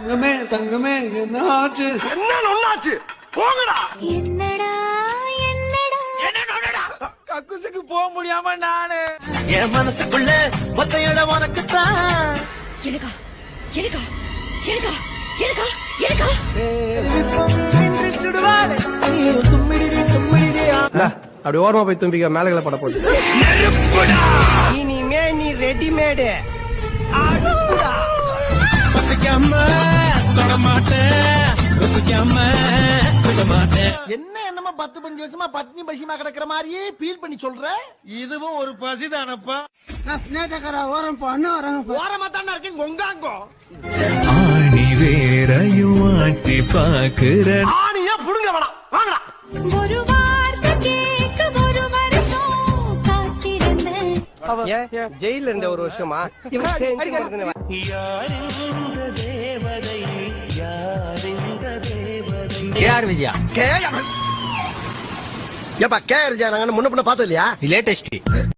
தங்கமே தங்கமே என்னாச்சு? என்ன ஒண்ணாச்சு? போங்கடா. என்னடா என்னடா என்னடா? கக்குசுக்கு போக முடியாம நானு என் மனசுக்குள்ள மொத்த இடம் உனக்குத்தான். எனக்கா எனக்கா எனக்கா எனக்கா எனக்கா சுடுவாடு தும்மிடி தும்மிடி. அப்படி ஓரமா போய் தும்பிக்க மேலகளை பட போட்டு இனிமே நீ ரெடிமேடு. என்ன என்னமா 10-15 வருஷமா பட்னி பசிமா கிடக்குற மாதிரியே ஃபீல் பண்ணி சொல்ற? இதுவும் ஒரு பசிதானப்பா. நான் ஸ்னேகரா ஓரம் பண்ண வரேன். ஓரமா தானே இருக்கேன் கொங்காங்கோ. ஆணி வேறையும் ஆட்டி பாக்குற ஆணியா புடுங்க வேணாம். வாங்கடா. ஒரு வார்த்தை கேட்க ஒரு வருஷம் காத்திருந்தேன். ஜெயில இருந்த ஒரு வருஷமா கேஆர் விஜயா ஏப்பா கேஆர் விஜயா நாங்க முன்ன பின்ன பார்த்தது இல்லையா? லேட்டஸ்ட்